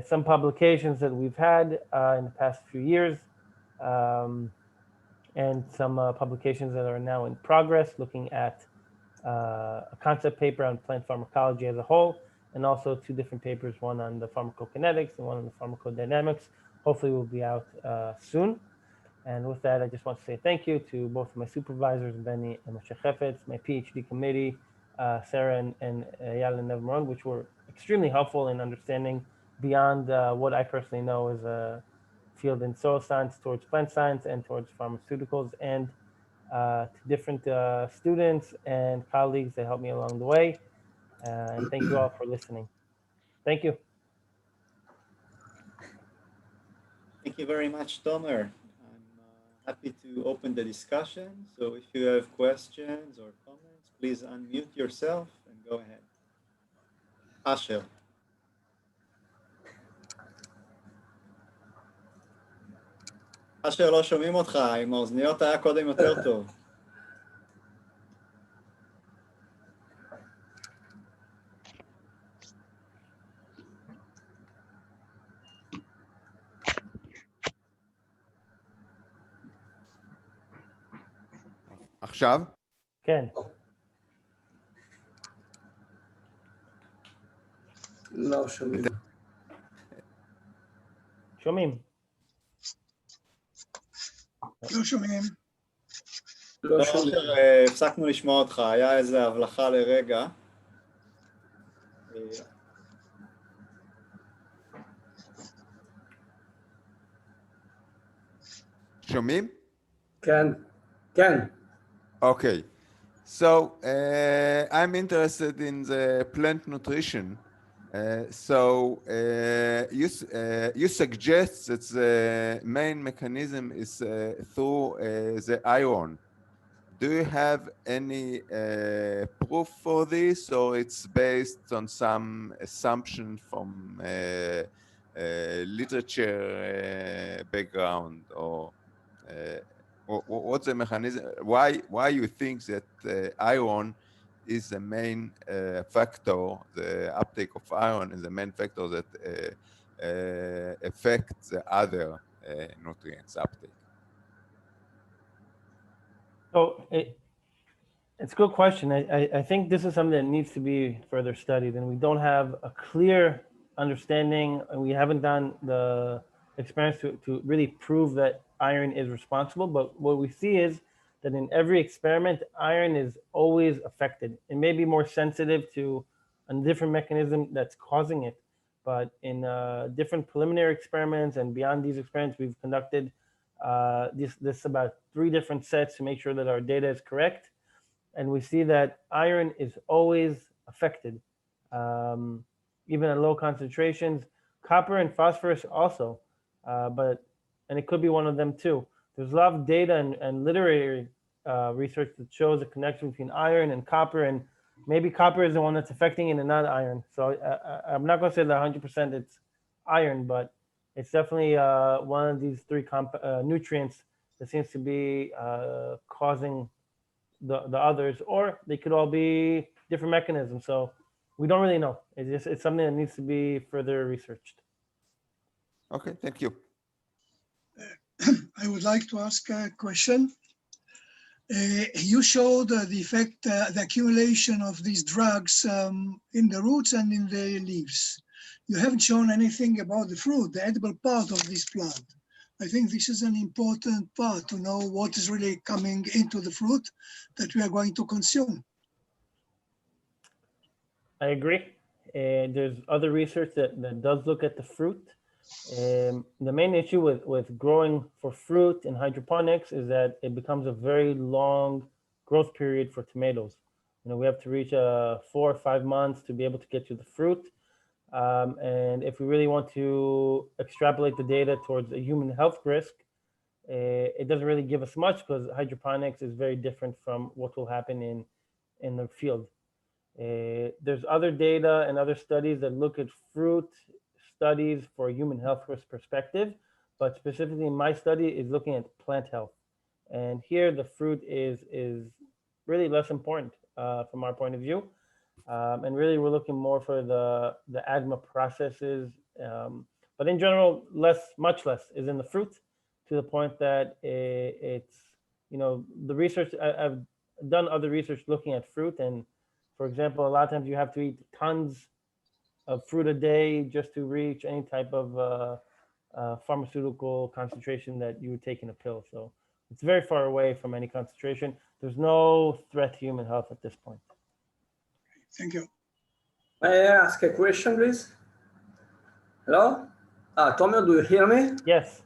some publications that we've had in the past few years, and some publications that are now in progress looking at a concept paper on plant pharmacology as a whole, and also 2 different papers, one on the pharmacokinetics and one on the pharmacodynamics. Hopefully will be out soon. And with that, I just want to say thank you to both of my supervisors, Benny and Moshe Chefetz, my PhD committee, Sarah and Eyal and Nevron, which were extremely helpful in understanding beyond what I personally know as a field in soil science towards plant science and towards pharmaceuticals, and to different students and colleagues that helped me along the way. And thank you all for listening. Thank you. Thank you very much, Tomer. I'm happy to open the discussion. So if you have questions or comments, please unmute yourself and go ahead. Asher. אשר, לא שומעים אותך, עם האוזניות היה קודם יותר טוב. עכשיו? כן. לא שומעים. שומעים. לא שומעים. לא לא, שומעים. אשר, הפסקנו לשמוע אותך, היה איזה הבלחה לרגע. שומעים? כן, כן. Okay. So I'm interested in the plant nutrition. You suggest that the main mechanism is through the iron. Do you have any proof for this, or it's based on some assumption from literature background, or what's the mechanism? Why you think that iron is the main factor, the uptake of iron is the main factor that affects the other nutrients uptake? So it's a good question. I think this is something that needs to be further studied, and we don't have a clear understanding, and we haven't done the experiments to really prove that iron is responsible. But what we see is that in every experiment, iron is always affected. It may be more sensitive to a different mechanism that's causing it, but in different preliminary experiments and beyond these experiments, we've conducted this about 3 different sets to make sure that our data is correct. And we see that iron is always affected, even at low concentrations. Copper and phosphorus also, and it could be one of them too. There's a lot of data and literary research that shows a connection between iron and copper, and maybe copper is the one that's affecting it and not iron. So I'm not going to say that 100% it's iron, but it's definitely one of these 3 nutrients that seems to be causing the others, or they could all be different mechanisms. So we don't really know. It's something that needs to be further researched. Okay, thank you. I would like to ask a question. You showed the effect, the accumulation of these drugs in the roots and in the leaves. You haven't shown anything about the fruit, the edible part of this plant. I think this is an important part to know what is really coming into the fruit that we are going to consume. I agree. There's other research that does look at the fruit. The main issue with growing for fruit in hydroponics is that it becomes a very long growth period for tomatoes. We have to reach 4 or 5 months to be able to get to the fruit. And if we really want to extrapolate the data towards a human health risk, it doesn't really give us much, because hydroponics is very different from what will happen in the field. There's other data and other studies that look at fruit studies for a human health risk perspective, but specifically my study is looking at plant health. And here the fruit is really less important from our point of view. And really we're looking more for the ADMA processes But in general, much less is in the fruit, to the point that it's, the research, I've done other research looking at fruit. And for example, a lot of times you have to eat tons of fruit a day just to reach any type of pharmaceutical concentration that you would take in a pill. So it's very far away from any concentration. There's no threat to human health at this point. Thank you. May I ask a question, please? Hello? Tomer, do you hear me? Yes.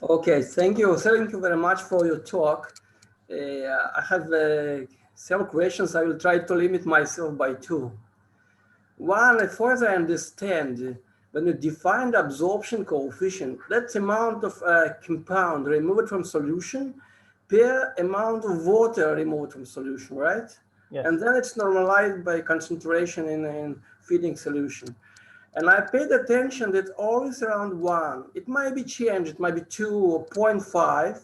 Okay, thank you. Thank you very much for your talk. I have several questions. I will try to limit myself by two. One, as far as I understand, when you define the absorption coefficient, that's the amount of compound removed from solution per amount of water removed from solution, right? Yes. And then it's normalized by concentration in feeding solution. And I paid attention that always around 1. It might be changed, it might be 2 or 0.5,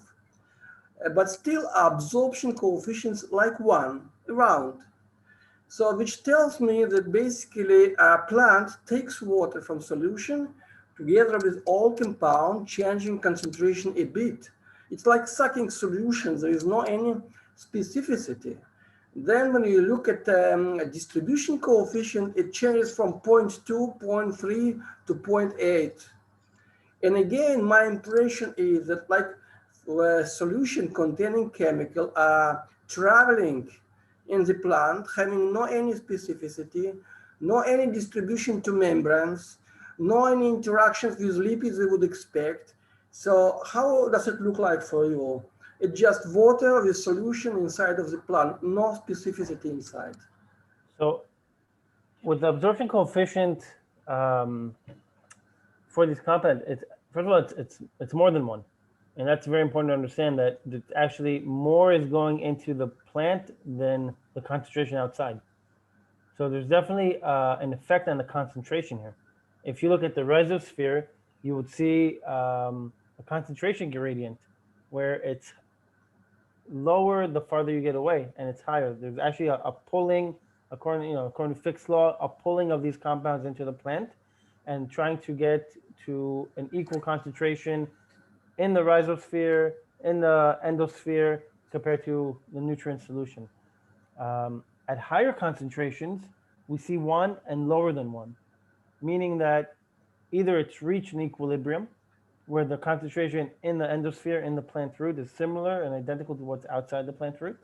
but still absorption coefficients like 1 around. So which tells me that basically a plant takes water from solution together with all compound, changing concentration a bit. It's like sucking solutions. There is no any specificity. Then when you look at a distribution coefficient, it changes from 0.2, 0.3 to 0.8. And again, my impression is that like a solution containing chemical are traveling in the plant, having no any specificity, no any distribution to membranes, no any interactions with lipids we would expect. So how does it look like for you? It's just water with solution inside of the plant, no specificity inside. So with the absorption coefficient for these compounds, first of all, it's more than 1. And that's very important to understand that actually more is going into the plant than the concentration outside. So there's definitely an effect on the concentration here. If you look at the rhizosphere, you would see a concentration gradient where it's lower the farther you get away, and it's higher. There's actually a pulling, according to Fick's law, a pulling of these compounds into the plant and trying to get to an equal concentration in the rhizosphere, in the endosphere, compared to the nutrient solution. At higher concentrations, we see 1 and lower than 1, meaning that either it's reached an equilibrium where the concentration in the endosphere in the plant root is similar and identical to what's outside the plant root.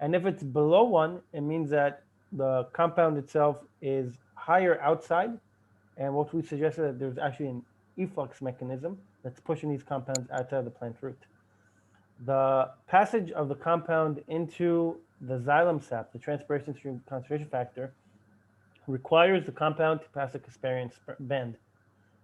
And if it's below 1, it means that the compound itself is higher outside. And what we suggested that there's actually an efflux mechanism that's pushing these compounds outside the plant root. The passage of the compound into the xylem sap, the transpiration stream concentration factor, requires the compound to pass a Casparian band,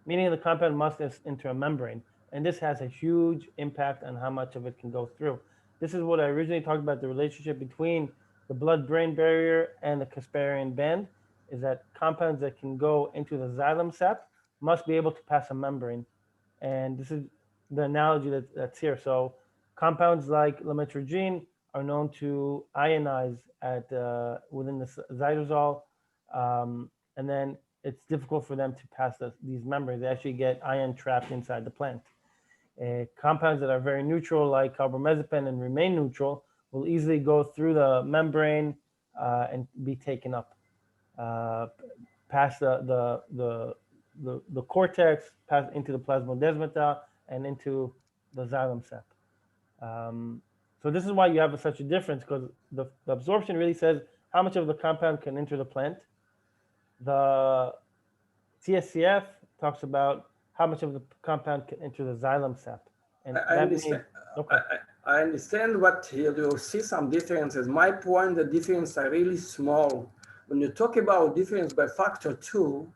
meaning the compound must enter a membrane. And this has a huge impact on how much of it can go through. This is what I originally talked about, the relationship between the blood-brain barrier and the Casparian band, is that compounds that can go into the xylem sap must be able to pass a membrane. And this is the analogy that's here. So compounds like lametrigine are known to ionize within the cytosol, and then it's difficult for them to pass these membranes. They actually get ion trapped inside the plant. Compounds that are very neutral, like carbamazepine, and remain neutral, will easily go through the membrane and be taken up, past the cortex, pass into the plasmodesmata, and into the xylem sap. So this is why you have such a difference, because the absorption really says how much of the compound can enter the plant. The TSCF talks about how much of the compound can enter the xylem sap. And I understand. Okay. I understand what you see some differences. My point, the differences are really small. When you talk about difference by factor 2,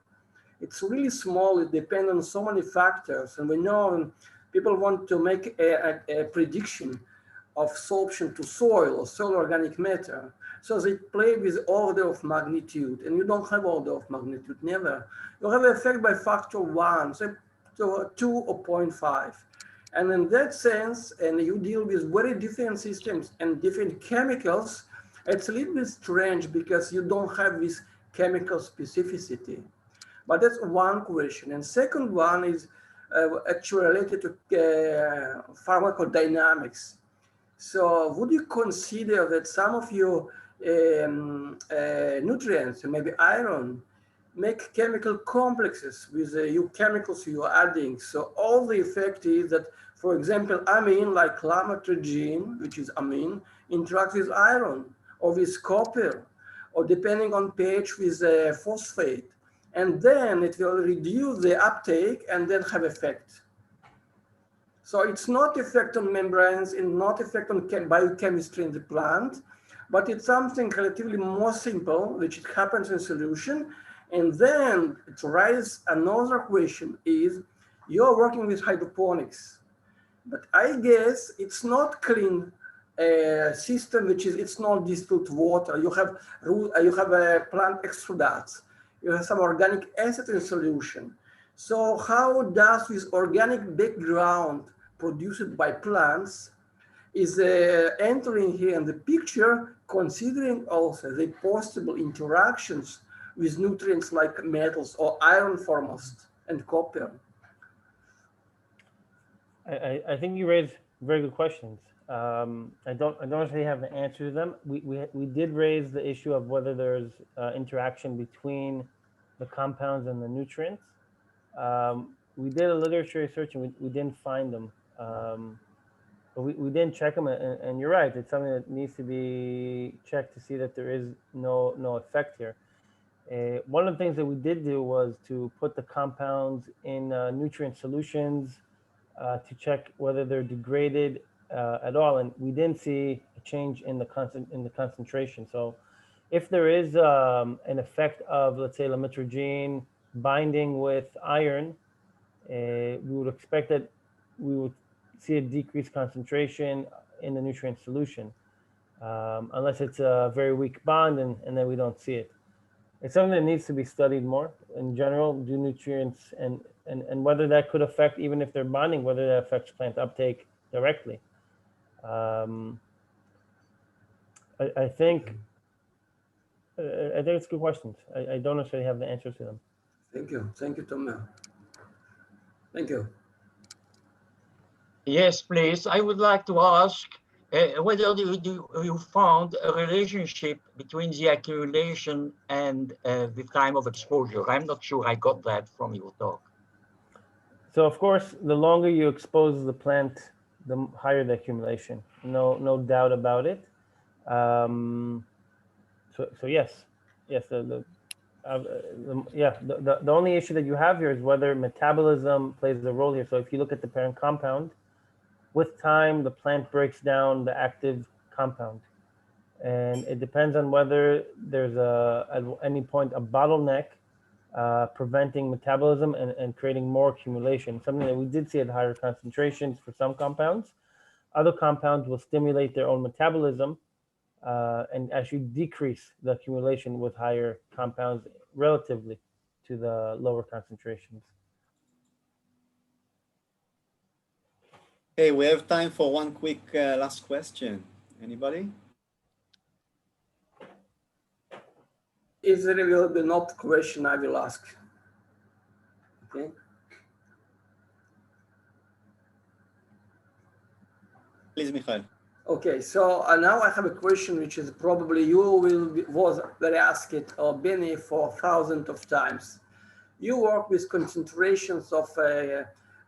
it's really small. It depends on so many factors. And we know people want to make a prediction of absorption to soil or soil organic matter. So they play with order of magnitude, and you don't have order of magnitude, never. You have an effect by factor 1, say 2 or 0.5. And in that sense, and you deal with very different systems and different chemicals, it's a little bit strange because you don't have this chemical specificity. But that's one question. And second one is actually related to pharmacodynamics. So would you consider that some of your nutrients, maybe iron, make chemical complexes with the chemicals you're adding? So all the effect is that, for example, amine, like lamotrigine, which is amine, interacts with iron or with copper, or depending on pH with phosphate. And then it will reduce the uptake and then have effect. So it's not effect on membranes and not effect on biochemistry in the plant, but it's something relatively more simple, which it happens in solution. And then it raises another question is, you're working with hydroponics, but I guess it's not clean system, which is, it's not distilled water. You have plant exudates. You have some organic acid in solution. So how does this organic background produced by plants is entering here in the picture, considering also the possible interactions with nutrients like metals or iron foremost and copper? I think you raised very good questions. I don't necessarily have the answer to them. We did raise the issue of whether there's interaction between the compounds and the nutrients. We did a literature research and we didn't find them. But we didn't check them, and you're right. It's something that needs to be checked to see that there is no effect here. One of the things that we did do was to put the compounds in nutrient solutions to check whether they're degraded at all, and we didn't see a change in the concentration. So, if there is an effect of, let's say, lamotrigine binding with iron, we would expect that we would see a decreased concentration in the nutrient solution, unless it's a very weak bond, and then we don't see it. It's something that needs to be studied more. In general, do nutrients and whether that could affect, even if they're bonding, whether that affects plant uptake directly. I think it's good questions. I don't necessarily have the answers to them. Thank you, Tomer. Thank you. Yes, please. I would like to ask whether you found a relationship between the accumulation and the time of exposure. I'm not sure I got that from your talk. So of course, the longer you expose the plant, the higher the accumulation. No doubt about it. So yes. The only issue that you have here is whether metabolism plays a role here. So if you look at the parent compound, with time, the plant breaks down the active compound. And it depends on whether there's at any point a bottleneck preventing metabolism and creating more accumulation, something that we did see at higher concentrations for some compounds. Other compounds will stimulate their own metabolism and actually decrease the accumulation with higher compounds relatively to the lower concentrations. Okay, we have time for one quick last question. Anybody? If there will be no question, I will ask. Okay. Please, Michael. Okay, so now I have a question, which is probably you was very asked it, or Benny, for thousands of times. You work with concentrations of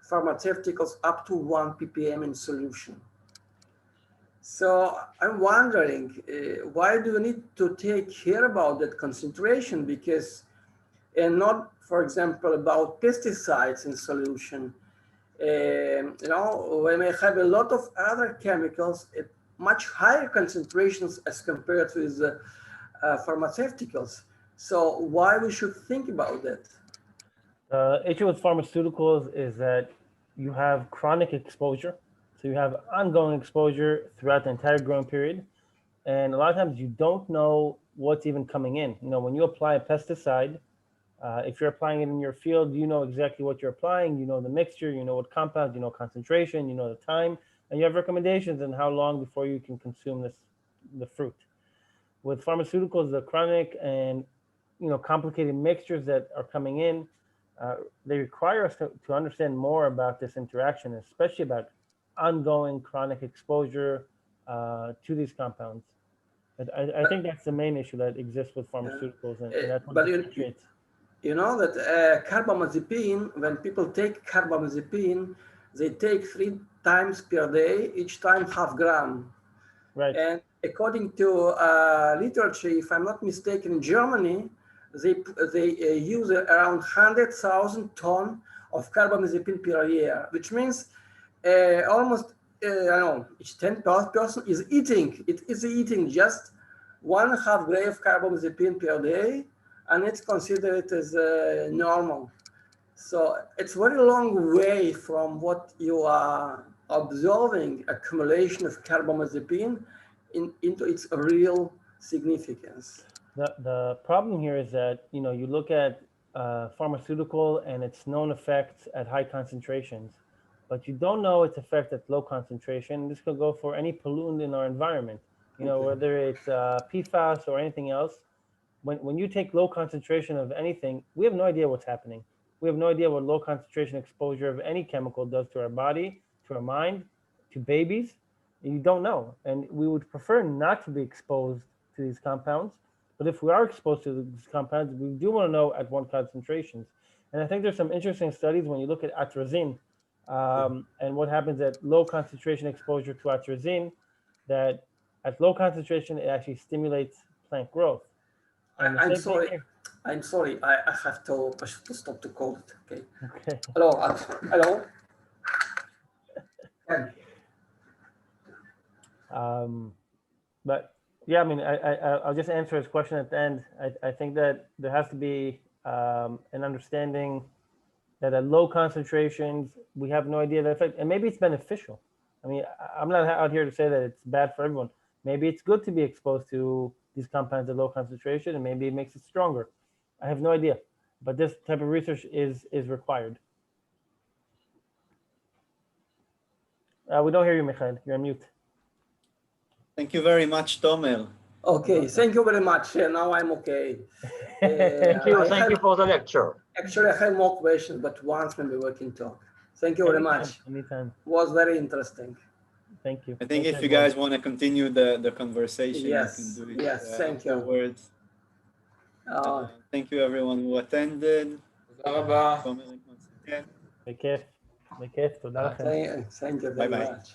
pharmaceuticals up to 1 ppm in solution. So I'm wondering, why do you need to take care about that concentration? Because, and not, for example, about pesticides in solution. We may have a lot of other chemicals at much higher concentrations as compared with pharmaceuticals. So why we should think about that? The issue with pharmaceuticals is that you have chronic exposure. So you have ongoing exposure throughout the entire growing period. And a lot of times you don't know what's even coming in. When you apply a pesticide, if you're applying it in your field, you know exactly what you're applying. You know the mixture, you know what compounds, you know concentration, you know the time, and you have recommendations on how long before you can consume the fruit. With pharmaceuticals, they're chronic, and complicated mixtures that are coming in, they require us to understand more about this interaction, especially about ongoing chronic exposure to these compounds. I think that's the main issue that exists with pharmaceuticals, and that's what But differentiates. you know that carbamazepine, when people take carbamazepine, they take 3 times per day, each time ½ gram. Right. And according to literature, if I'm not mistaken, in Germany, they use around 100,000 tons of carbamazepine per year, which means almost, I don't know, each 10th person is eating. It is eating just 1/2 gram of carbamazepine per day, and it's considered as normal. So it's very long way from what you are observing accumulation of carbamazepine into its real significance. The problem here is that you look at pharmaceutical and its known effects at high concentrations, but you don't know its effect at low concentration. This could go for any pollutant in our environment, whether it's PFAS or anything else. When you take low concentration of anything, we have no idea what's happening. We have no idea what low concentration exposure of any chemical does to our body, to our mind, to babies. You don't know. And we would prefer not to be exposed to these compounds. But if we are exposed to these compounds, we do want to know at what concentrations. And I think there's some interesting studies when you look at atrazine and what happens at low concentration exposure to atrazine, that at low concentration, it actually stimulates plant growth. I'm sorry. I'm sorry. I have to stop to call it. Okay. Okay. Hello. Hello. But yeah, I mean, I'll just answer his question at the end. I think that there has to be an understanding that at low concentrations, we have no idea the effect, and maybe it's beneficial. I mean, I'm not out here to say that it's bad for everyone. Maybe it's good to be exposed to these compounds at low concentration, and maybe it makes it stronger. I have no idea, but this type of research is required. We don't hear you, Michael. You're on mute. Thank you very much, Tomer. Okay, thank you very much. Now I'm okay. Thank you for the lecture. Actually, I have more questions, but once maybe we can talk. Thank you very much. Anytime. It was very interesting. Thank you. I think if you guys want to continue the conversation, yes, you can do it thank afterwards. Thank you everyone who attended. בכיף, תודה לכם. Thank you very much.